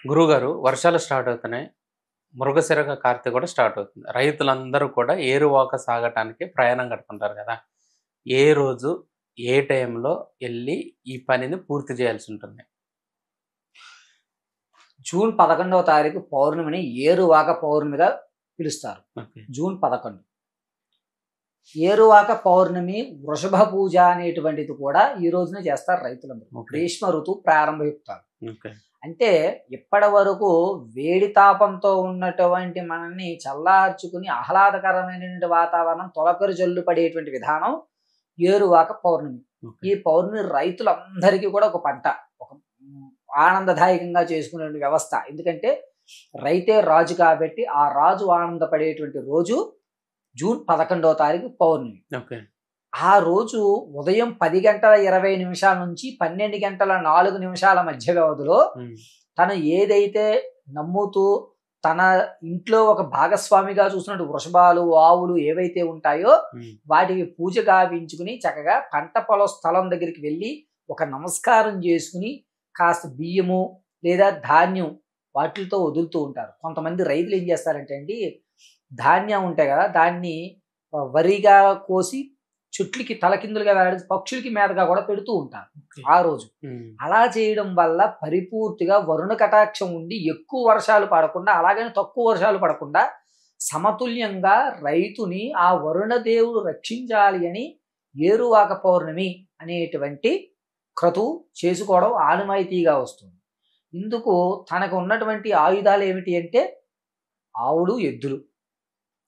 గురువుగారు వర్షాలు స్టార్ట్ అవుతున్నాయి. మృగశిరగ కార్తె కూడా స్టార్ట్ అవుతుంది. రైతులందరూ కూడా ఏరువాక సాగటానికి ప్రయాణం కడుతుంటారు కదా! ఏ రోజు, ఏ టైంలో ఎళ్లి ఈ పనిని పూర్తి చేయాల్సుంటుంది? జూన్ 11వ తారీఖు పౌర్ణమిని ఏరువాక పౌర్ణమిగా పిలుస్తారు. ఓకే. జూన్ 11. ఏరువాక పౌర్ణమి, వృషభ పూజ అనేటువంటిది కూడా ఈ రోజునే చేస్తారు రైతులందరూ. ఓకే. గ్రీష్మ ఋతువు ప్రారంభయుక్తాలు. ఓకే. అంటే ఇప్పటి వరకు వేడి తాపంతో ఉన్నటువంటి మనల్ని చల్లార్చుకుని ఆహ్లాదకరమైనటువంటి వాతావరణం తొలకరి జల్లు పడేటువంటి విధానం ఏరువాక పౌర్ణమి. ఓకే. ఈ పౌర్ణమి రైతులందరికీ కూడా ఒక పంట, ఒక ఆనందదాయకంగా చేసుకునే వ్యవస్థ. ఎందుకంటే రైతే రాజు కాబట్టి ఆ రాజు ఆనందపడేటువంటి రోజు జూన్ 11వ తారీఖు పౌర్ణమి. ఓకే. ఆ రోజు ఉదయం 10:20 నుంచి 12:04 మధ్య వ్యవధిలో హ్మ్. తను ఏదైతే నమ్ముతూ తన ఇంట్లో ఒక భాగస్వామిగా చూసినట్టు వృషభాలు, ఆవులు ఏవైతే ఉంటాయో హ్మ్. వాటికి పూజ గావించుకుని చక్కగా పంట పొలం స్థలం దగ్గరికి వెళ్ళి ఒక నమస్కారం చేసుకుని కాస్త బియ్యము లేదా ధాన్యం వాటితో వదులుతూ ఉంటారు. కొంతమంది రైతులు ఏం చేస్తారంటే అండి, ధాన్యం ఉంటాయి కదా, దాన్ని వరిగా కోసి చెట్లకి తలకిందులుగా వేలాడి పక్షులకి మేతగా కూడా పెడుతూ ఉంటారు ఓకే. ఆ రోజు. హ్మ్. అలా చేయడం వల్ల పరిపూర్తిగా వరుణ కటాక్షం ఉండి ఎక్కువ వర్షాలు పడకుండా, అలాగని తక్కువ వర్షాలు పడకుండా సమతుల్యంగా రైతుని ఆ వరుణ దేవుడు రక్షించాలి అని ఏరువాక పౌర్ణమి అనేటువంటి క్రతువు చేసుకోవడం ఆనవాయితీగా వస్తుంది. ఇందుకు తనకు ఉన్నటువంటి ఆయుధాలు ఏమిటి అంటే ఆవులు, ఎద్దులు.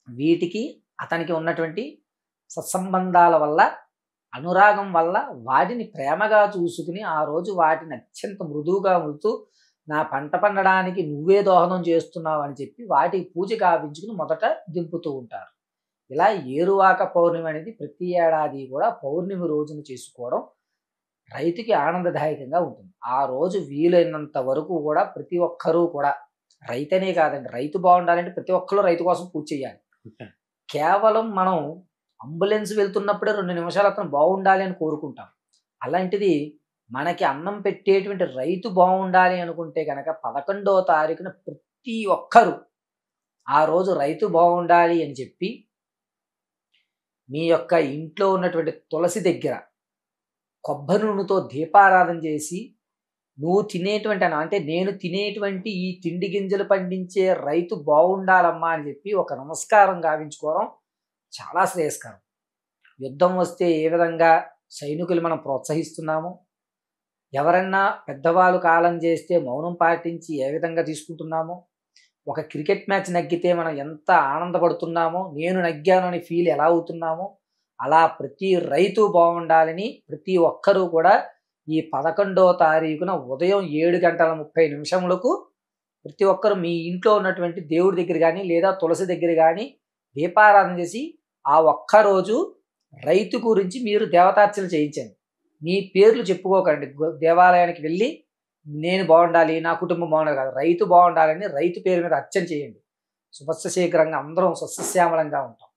వీటికి అతనికి ఉన్నటువంటి సత్సంబంధాల వల్ల, అనురాగం వల్ల వాటిని ప్రేమగా చూసుకుని ఆ రోజు వాటిని అత్యంత మృదువుగా ఉంచుతూ నా పంట పండడానికి నువ్వే దోహదం చేస్తున్నావు అని చెప్పి వాటికి పూజ గావించుకుని మొదట దింపుతూ ఉంటారు. ఇలా ఏరువాక పౌర్ణమి అనేది ప్రతి ఏడాది కూడా పౌర్ణమి రోజున చేసుకోవడం రైతుకి ఆనందదాయకంగా ఉంటుంది. ఆ రోజు వీలైనంత వరకు కూడా ప్రతి ఒక్కరూ కూడా, రైతనే కాదండి, రైతు బాగుండాలంటే ప్రతి ఒక్కరు రైతు కోసం పూజ చేయాలి. ఓకే. కేవలం మనం అంబులెన్స్ వెళ్తున్నప్పుడే 2 నిమిషాలు అతను బాగుండాలి అని కోరుకుంటాం. అలాంటిది మనకి అన్నం పెట్టేటువంటి రైతు బాగుండాలి అనుకుంటే కనుక 11వ తారీఖున ప్రతి ఒక్కరూ ఆ రోజు రైతు బాగుండాలి అని చెప్పి మీ యొక్క ఇంట్లో ఉన్నటువంటి తులసి దగ్గర కొబ్బరి నూనెతో దీపారాధన చేసి, నువ్వు తినేటువంటి అంటే నేను తినేటువంటి ఈ తిండి గింజలు పండించే రైతు బాగుండాలమ్మా అని చెప్పి ఒక నమస్కారం గావించుకోవడం చాలా శ్రేయస్కరం. యుద్ధం వస్తే ఏ విధంగా సైనికులు మనం ప్రోత్సహిస్తున్నామో, ఎవరన్నా పెద్దవాళ్ళు కాలం చేస్తే మౌనం పాటించి ఏ విధంగా తీసుకుంటున్నామో, ఒక క్రికెట్ మ్యాచ్ నగ్గితే మనం ఎంత ఆనందపడుతున్నామో, నేను నగ్గాను అని ఫీల్ ఎలా అవుతున్నామో, అలా ప్రతి రైతు బాగుండాలని ప్రతి ఒక్కరూ కూడా ఈ 11వ తారీఖున ఉదయం 7:30 ప్రతి ఒక్కరు మీ ఇంట్లో ఉన్నటువంటి దేవుడి దగ్గర కానీ లేదా తులసి దగ్గర కానీ దీపారాధన చేసి ఆ ఒక్కరోజు రైతు గురించి మీరు దేవతార్చన చేయించండి. మీ పేర్లు చెప్పుకోకండి. దేవాలయానికి వెళ్ళి నేను బాగుండాలి, నా కుటుంబం బాగుండాలి కాదు, రైతు బాగుండాలని రైతు పేరు మీద అర్చన చేయండి. శుభస్య శీఘ్రంగా అందరం సస్యశ్యామలంగా ఉంటాం.